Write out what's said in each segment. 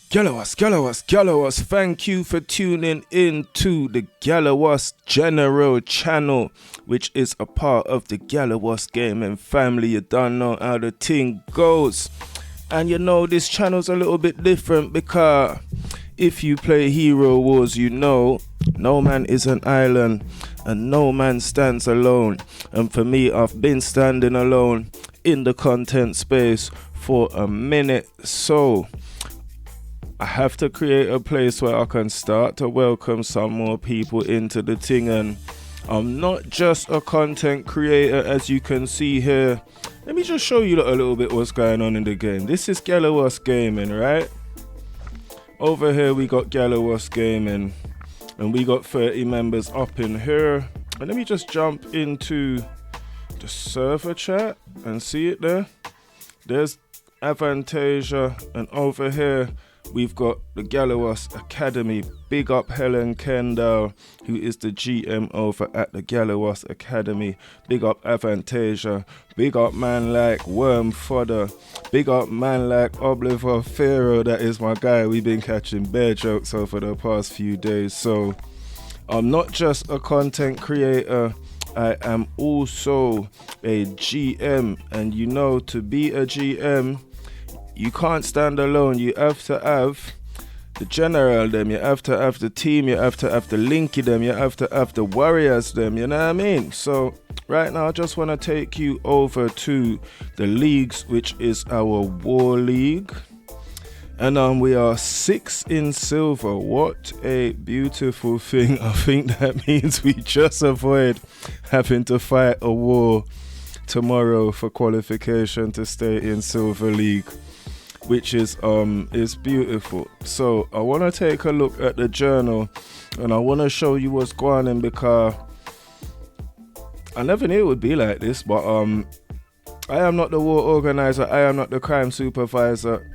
Galliwasp, thank you for tuning in to the Galliwasp General channel, which is a part of the Galliwasp Gaming family. You don't know how the thing goes. And you know, this channel's a little bit different because if you play Hero Wars, you know, no man is an island and no man stands alone. And for me, I've been standing alone in the content space for a minute, so I have to create a place where I can start to welcome some more people into the thing. And I'm not just a content creator, as you can see here. Let me just show you a little bit what's going on in the game. This is Galliwasp Gaming, right? Over here we got Galliwasp Gaming, and we got 30 members up in here. And let me just jump into the server chat and see it there. There's Avantasia, and over here we've got the Galliwasp Academy. Big up Helen Kendall, who is the GM over at the Galliwasp Academy. Big up Avantasia. Big up man like Worm Fodder. Big up man like Obliver Pharaoh. That is my guy. We've been catching bear jokes over the past few days. So I'm not just a content creator, I am also a GM. And you know, to be a GM, you can't stand alone. You have to have the general them, you have to have the team, you have to have the linky them, you have to have the warriors them, you know what I mean? So right now I just want to take you over to the leagues, which is our war league. And we are 6 in silver. What a beautiful thing. I think that means we just avoid having to fight a war tomorrow for qualification to stay in silver league, which is beautiful. So I want to take a look at the journal, and I want to show you what's going on, because I never knew it would be like this. But I am not the war organizer, I am not the crime supervisor.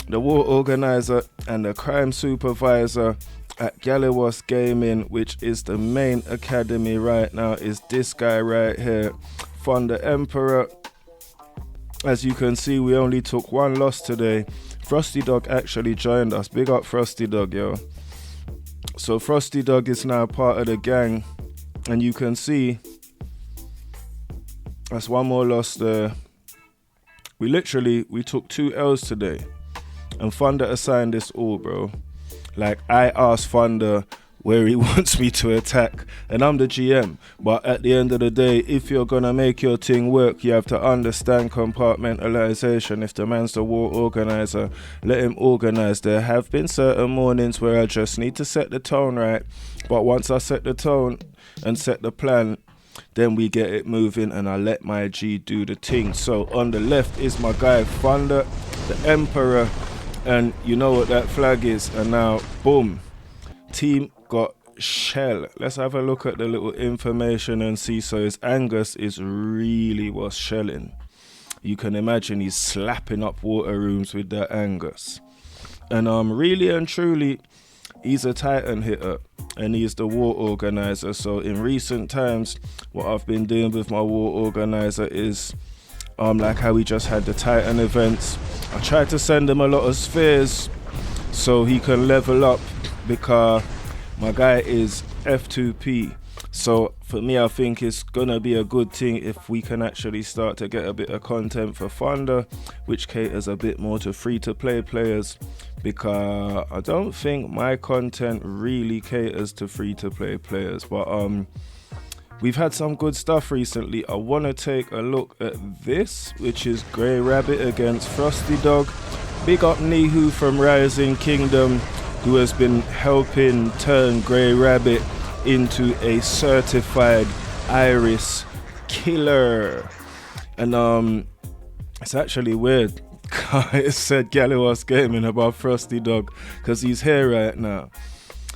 The war organizer and the crime supervisor at Galliwasp Gaming, which is the main academy right now, is this guy right here, Thunder Emperor. As you can see, we only took one loss today. Frosty Dog actually joined us. Big up Frosty Dog, yo. So Frosty Dog is now part of the gang, and you can see that's one more loss there. We took 2 L's today, and Thunder assigned this all, bro. Like, I asked Thunder where he wants me to attack, and I'm the GM. But at the end of the day, if you're gonna make your thing work, you have to understand compartmentalization. If the man's the war organizer, let him organize. There have been certain mornings where I just need to set the tone right, but once I set the tone and set the plan, then we get it moving, and I let my G do the thing. So on the left is my guy Thunder, the Emperor, and you know what that flag is. And now, boom, team got shell. Let's have a look at the little information and see. So his Angus is really what's shelling. You can imagine he's slapping up water rooms with that Angus. And really and truly, he's a Titan hitter, and he's the war organizer. So in recent times, what I've been doing with my war organizer is like how we just had the Titan events. I tried to send him a lot of spheres so he can level up, because my guy is F2P. So for me, I think it's gonna be a good thing if we can actually start to get a bit of content for Thunder, which caters a bit more to free-to-play players, because I don't think my content really caters to free-to-play players. But we've had some good stuff recently. I want to take a look at this, which is Grey Rabbit against Frosty Dog. Big up Nihu from Rising Kingdom, who has been helping turn Grey Rabbit into a certified Iris killer. And it's actually weird. It said Galliwasp Gaming about Frosty Dog, because he's here right now.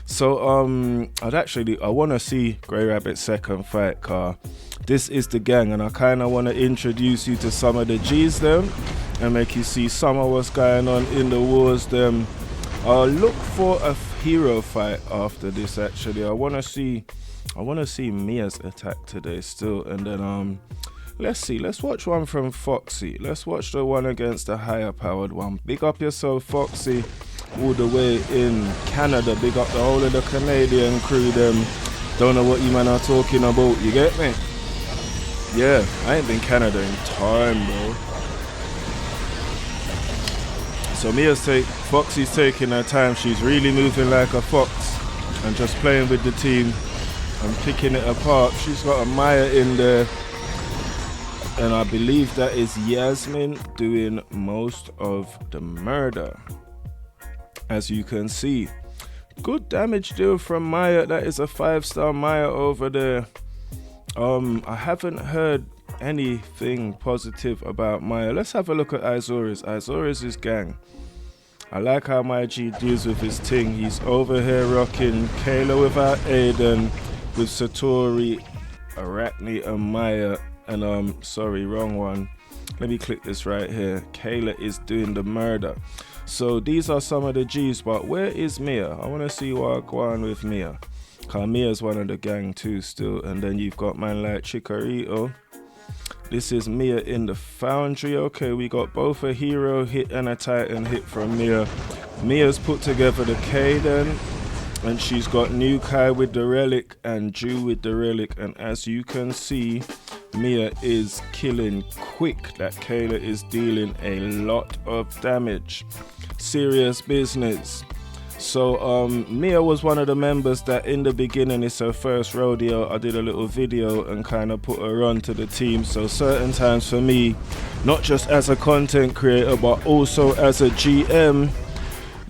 So I want to see Grey Rabbit's second fight, car. This is the gang, and I kind of want to introduce you to some of the G's them, and make you see some of what's going on in the wars them. I'll look for a hero fight after this. Actually, I want to see Mia's attack today still, and then let's watch one from Foxy. Let's watch the one against the higher powered one. Big up yourself, Foxy. all the way in Canada. Big up the whole of the Canadian crew, them. Don't know what you man are talking about, you get me? Yeah, I ain't been Canada in time, bro. So Foxy's taking her time. She's really moving like a fox and just playing with the team and picking it apart. She's got a Maya in there. And I believe that is Yasmin doing most of the murder. As you can see. Good damage deal from Maya. That is a 5-star Maya over there. I haven't heard anything positive about Maya. Let's have a look at Izoris. Izoris is gang. I like how my G deals with his thing. He's over here rocking Kayla without Aiden, with Satori, Arachne and Maya. And sorry, wrong one. Let me click this right here. Kayla is doing the murder. So these are some of the G's, but where is Mia? I want to see what I go on with Mia. Cause Mia's one of the gang too still. And then you've got man like Chikorito. This is Mia in the Foundry. Okay, we got both a hero hit and a Titan hit from Mia. Mia's put together the Kaden. And she's got Nukai with the Relic and Ju with the Relic. And as you can see, Mia is killing quick. That Kayla is dealing a lot of damage. Serious business. So Mia was one of the members that in the beginning, it's her first rodeo. I did a little video and kind of put her on to the team. So certain times for me, not just as a content creator, but also as a GM,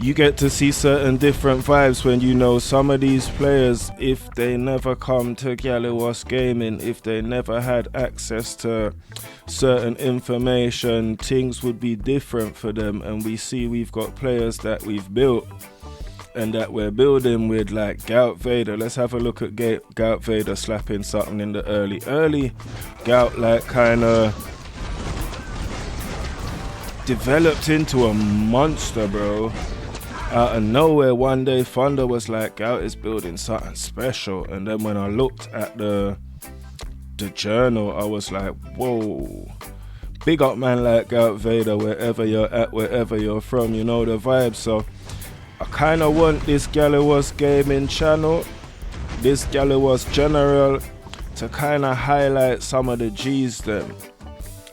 you get to see certain different vibes when you know some of these players, if they never come to Galliwasp Gaming, if they never had access to certain information, things would be different for them. And we see we've got players that we've built and that we're building with, like Gout Vader. Let's have a look at Gout Vader slapping something in the early. Gout like kind of developed into a monster, bro. Out of nowhere one day Thunder was like, Gout is building something special. And then when I looked at the journal, I was like, whoa. Big up man like Gout Vader, wherever you're at, wherever you're from, you know the vibe. So I kind of want this Galliwasp Gaming channel, this Galliwasp General, to kind of highlight some of the G's then.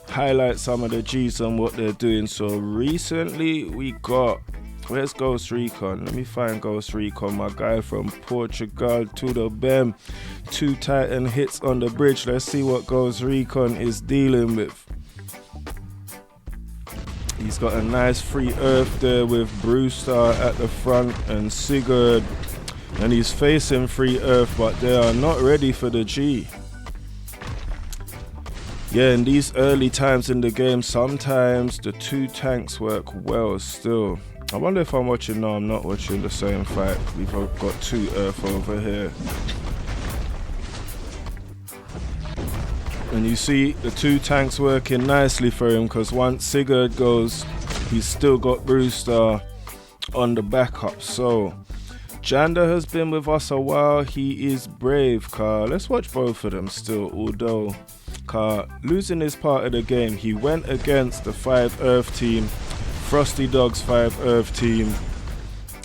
Highlight some of the G's and what they're doing. So recently we got, where's Ghost Recon? Let me find Ghost Recon, my guy from Portugal, to the BEM. 2 Titan hits on the bridge. Let's see what Ghost Recon is dealing with. He's got a nice free earth there with Brewstar at the front and Sigurd. And he's facing free earth, but they are not ready for the G. Yeah, in these early times in the game, sometimes the 2 tanks work well still. I wonder if I'm watching. No, I'm not watching the same fight. We've got 2 earth over here. And you see the 2 tanks working nicely for him, because once Sigurd goes, he's still got Brewstar on the backup. So Janda has been with us a while. He is brave, car. Let's watch both of them still, although car losing this part of the game, he went against the 5 earth team, Frosty Dog's 5 earth team.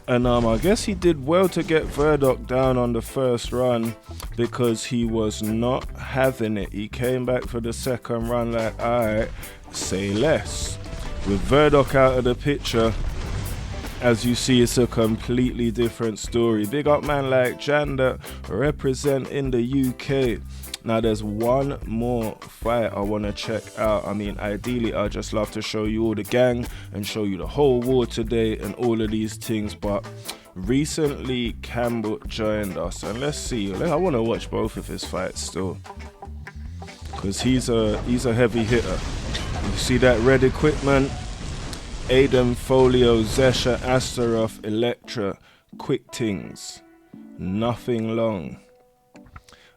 And I guess he did well to get Verdok down on the first run, because he was not having it. He came back for the second run like, alright, say less. With Verdok out of the picture, as you see, it's a completely different story. Big up man like Janda, representing the UK. Now there's one more fight I want to check out. I mean, ideally I'd just love to show you all the gang and show you the whole war today and all of these things, but recently Campbell joined us, and let's see. I want to watch both of his fights still, because he's a heavy hitter. You see that red equipment? Aiden, Folio, Zesha, Astaroth, Electra, quick things, nothing long.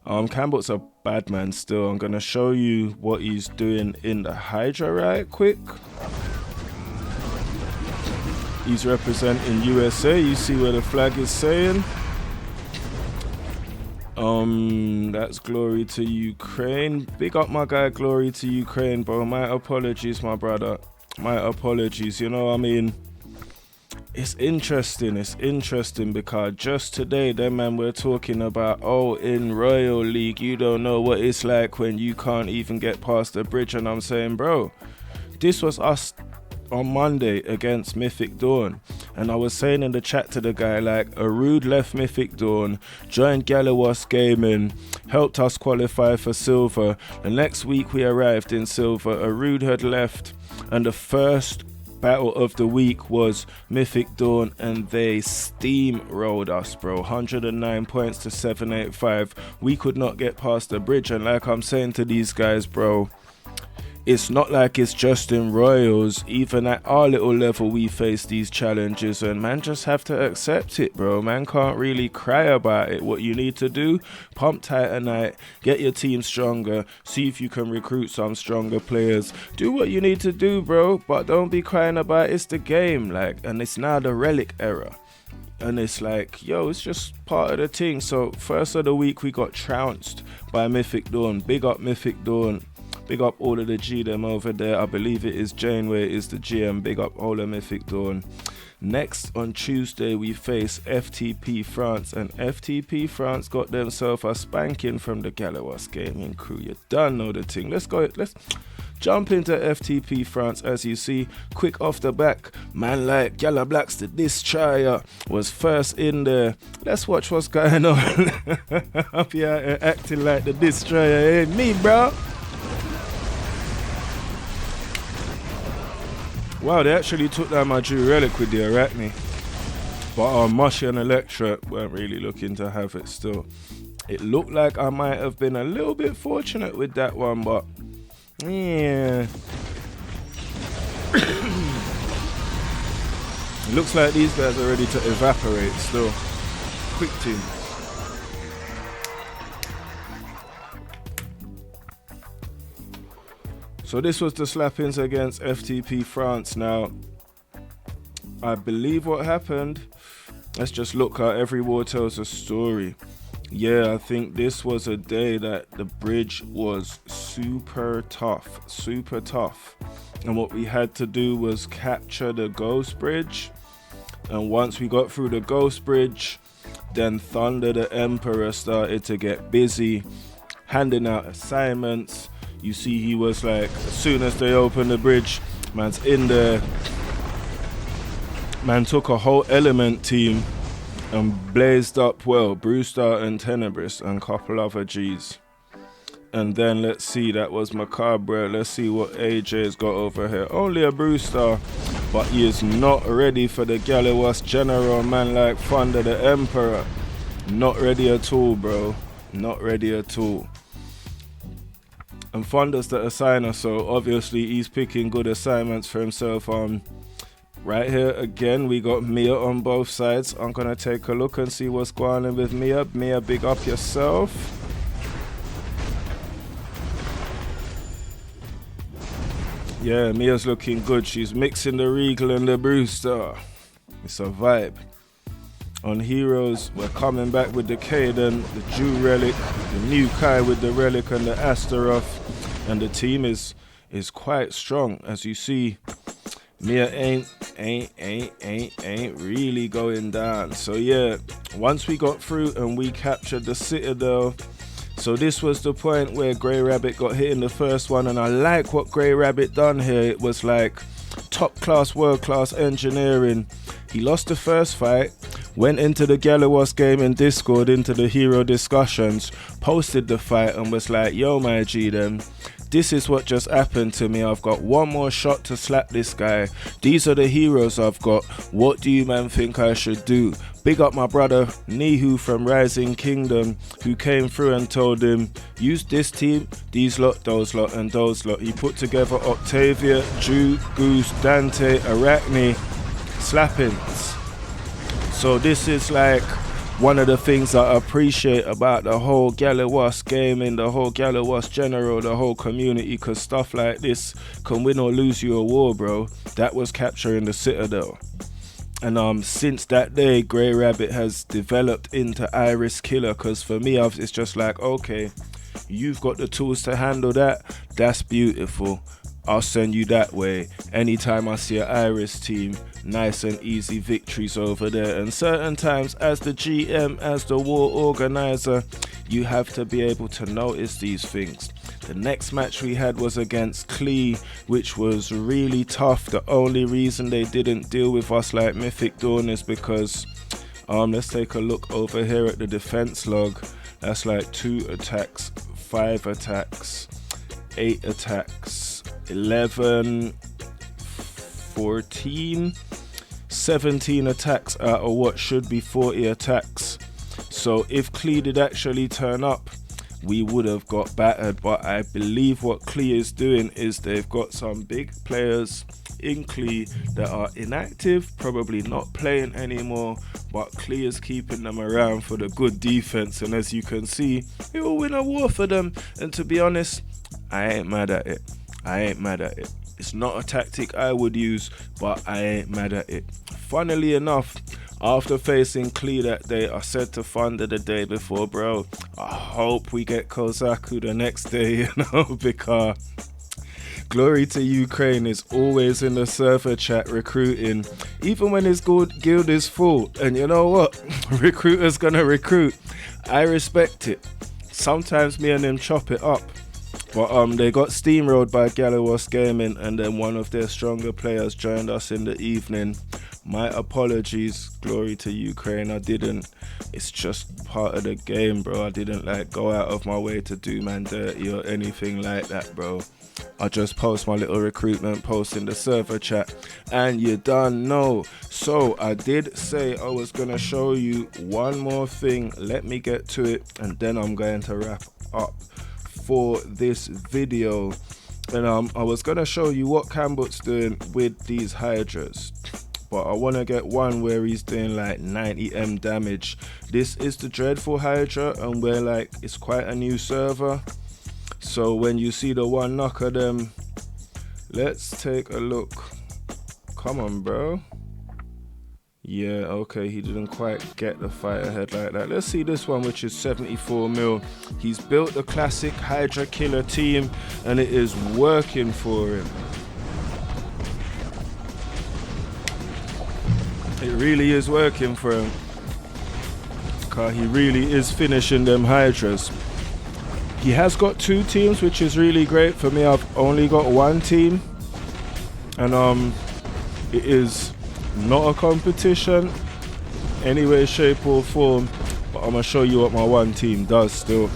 Campbell's a bad man still. I'm gonna show you what he's doing in the Hydra right quick. He's representing USA. You see where the flag is saying? That's glory to Ukraine. Big up my guy, glory to Ukraine, bro. My apologies, my brother. My apologies. You know, I mean, It's interesting because just today them man were talking about, oh, in Royal League you don't know what it's like when you can't even get past the bridge, and I'm saying, bro, this was us on Monday against Mythic Dawn, and I was saying in the chat to the guy, like, Arude left Mythic Dawn, joined Galliwasp Gaming, helped us qualify for silver. The next week we arrived in silver, Arude had left, and the first battle of the week was Mythic Dawn, and they steamrolled us, bro. 109 points to 785. We could not get past the bridge, and like I'm saying to these guys, bro, it's not like it's just in Royals. Even at our little level we face these challenges, and man just have to accept it, bro. Man can't really cry about it. What you need to do, pump Titanite, get your team stronger, see if you can recruit some stronger players, do what you need to do, bro, but don't be crying about it's the game, like, and it's now the relic era. And it's like, yo, it's just part of the thing. So first of the week we got trounced by Mythic Dawn. Big up Mythic Dawn. Big up all of the G them over there. I believe it is Janeway is the GM. Big up all of Mythic Dawn. Next on Tuesday we face FTP France, and FTP France got themselves a spanking from the Galliwasp Gaming crew. You done know the thing. Let's jump into FTP France. As you see, quick off the back, man like Gala Blacks, the Destroyer, was first in there. Let's watch what's going on. Up here acting like the Destroyer ain't me, bro. Wow, they actually took down my Jew Relic with the Arachne. But Mushy and Electra weren't really looking to have it still. It looked like I might have been a little bit fortunate with that one, but yeah. It looks like these guys are ready to evaporate still. Quick team. So this was the slappings against FTP France. Now, I believe what happened, let's just look at every war tells a story. Yeah, I think this was a day that the bridge was super tough. And what we had to do was capture the Ghost Bridge. And once we got through the Ghost Bridge, then Thunder the Emperor started to get busy, handing out assignments. You see, he was like, as soon as they opened the bridge, man's in there. Man took a whole element team and blazed up, well, Brewstar and Tenebris and a couple other G's. And then let's see, that was Macabre. Let's see what AJ's got over here. Only a Brewstar, but he is not ready for the Galliwasp General, man like Thunder the Emperor. Not ready at all, bro. Not ready at all. And Thunder's the assigner, so obviously he's picking good assignments for himself. Right here again, we got Mia on both sides. I'm gonna take a look and see what's going on with Mia. Mia, big up yourself. Yeah, Mia's looking good. She's mixing the Regal and the Brewster. It's a vibe. On Heroes, we're coming back with the Kaden, the Jew Relic, the new Kai with the Relic and the Astaroth. And the team is quite strong. As you see, Mia ain't really going down. So yeah, once we got through and we captured the Citadel, so this was the point where Grey Rabbit got hit in the first one, and I like what Grey Rabbit done here. It was like top class, world class engineering. He lost the first fight, went into the Galliwasp Gaming Discord, into the hero discussions, posted the fight and was like, yo my G then, this is what just happened to me. I've got one more shot to slap this guy. These are the heroes I've got. What do you man think I should do? Big up my brother Nihu from Rising Kingdom, who came through and told him, use this team, these lot, those lot and those lot. He put together Octavia, Drew, Goose, Dante, Arachne, slappings. So this is like one of the things I appreciate about the whole Galliwasp gaming, the whole Galliwasp General, the whole community, because stuff like this can win or lose you a war, bro. That was capturing the Citadel. And since that day, Grey Rabbit has developed into Iris Killer, because for me, it's just like, okay, you've got the tools to handle that. That's beautiful. I'll send you that way. Anytime I see an Iris team, nice and easy victories over there. And certain times, as the GM, as the war organizer, you have to be able to notice these things. The next match we had was against Klee, which was really tough. The only reason they didn't deal with us like Mythic Dawn is because let's take a look over here at the defense log. That's like 2 attacks, 5 attacks, 8 attacks, 11, 14, 17 attacks out of what should be 40 attacks. So if Klee did actually turn up, we would have got battered. But I believe what Klee is doing is they've got some big players in Klee that are inactive, probably not playing anymore, but Klee is keeping them around for the good defense, and as you can see, it will win a war for them. And to be honest, I ain't mad at it. It's not a tactic I would use, but I ain't mad at it. Funnily enough, after facing Klee that day, I said to Thunder the day before, bro, I hope we get Kozaku the next day, because Glory to Ukraine is always in the server chat recruiting, even when his guild is full. And you know what? Recruiter's gonna recruit. I respect it. Sometimes me and him chop it up. But they got steamrolled by Galliwasp Gaming, and then one of their stronger players joined us in the evening. My apologies, Glory to Ukraine. I didn't. It's just part of the game, bro. I didn't like go out of my way to do man dirty or anything like that, bro. I just post my little recruitment post in the server chat, and you done know. So I did say I was gonna show you one more thing. Let me get to it, and then I'm going to wrap up for this video. And I was gonna show you what Cambut's doing with these Hydras, but I want to get one where he's doing like 90m damage. This is the Dreadful Hydra, and we're like, it's quite a new server. So when you see the one knock of them, let's take a look. Come on, bro. Yeah, okay, he didn't quite get the fight ahead like that. Let's see this one, which is 74 mil. He's built the classic Hydra killer team, and it is working for him. It really is working for him, because he really is finishing them Hydras. He has got 2 teams, which is really great. For me, I've only got 1 team, and it is not a competition any way, shape or form, but I'm gonna show you what my 1 team does still.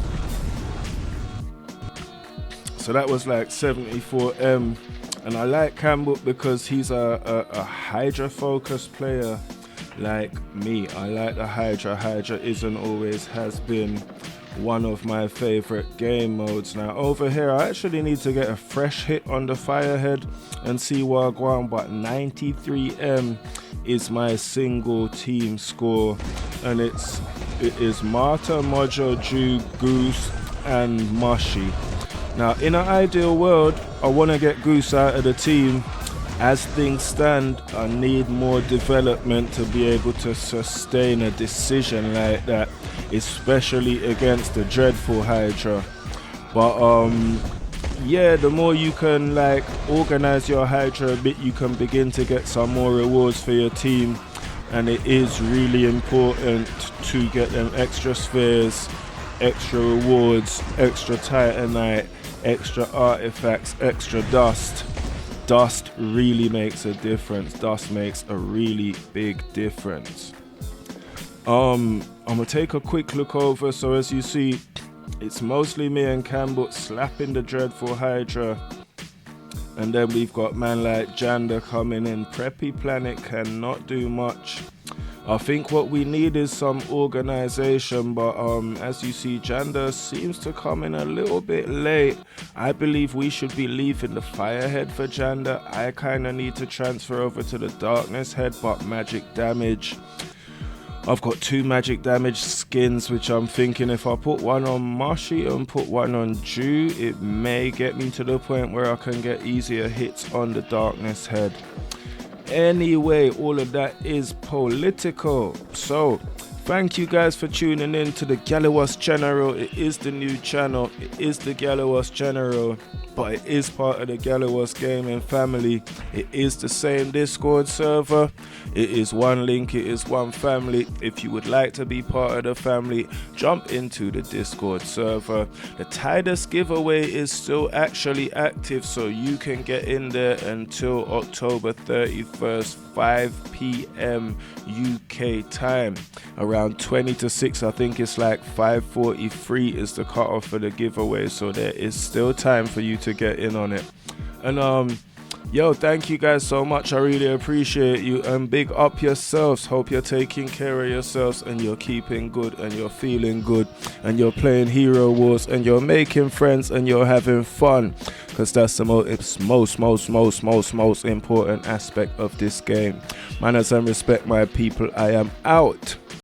So that was like 74m, and I like Cambut because he's a Hydra focused player like me. I like the Hydra. Hydra isn't always has been one of my favorite game modes. Now over here I actually need to get a fresh hit on the Firehead and see what I go on, but 93m is my single team score, and it is Marta, Mojo, Ju, Goose and Moshi. Now in an ideal world I want to get Goose out of the team. As things stand, I need more development to be able to sustain a decision like that, especially against the Dreadful Hydra. But yeah, the more you can like organize your Hydra a bit, you can begin to get some more rewards for your team, and it is really important to get them extra spheres, extra rewards, extra Titanite, extra artifacts, extra dust. Dust really makes a difference. Dust makes a really big difference. I'm gonna take a quick look over. So as you see, it's mostly me and Cambut slapping the Dreadful Hydra, and then we've got man like Janda coming in. Preppy Planet cannot do much. I think what we need is some organization, but as you see, Janda seems to come in a little bit late. I believe we should be leaving the Firehead for Janda. I kind of need to transfer over to the Darkness Head, but magic damage. I've got 2 magic damage skins, which I'm thinking if I put one on Moshi and put one on Ju, it may get me to the point where I can get easier hits on the Darkness Head. Anyway, all of that is political. So thank you guys for tuning in to the Galliwasp General. It is the new channel. It is the Galliwasp General. but it is part of the Galliwasp Gaming family. It is the same Discord server. It is one link, it is one family. If you would like to be part of the family, jump into the Discord server. The Tidus giveaway is still actually active, so you can get in there until October 31st, 5 p.m. UK time. Around 20 to 6, I think it's like 5:43 is the cutoff for the giveaway, so there is still time for you to get in on it. And yo, thank you guys so much. I really appreciate you, and big up yourselves. Hope you're taking care of yourselves and you're keeping good and you're feeling good and you're playing Hero Wars and you're making friends and you're having fun, because that's the most important aspect of this game. Manners and respect, my people. I am out.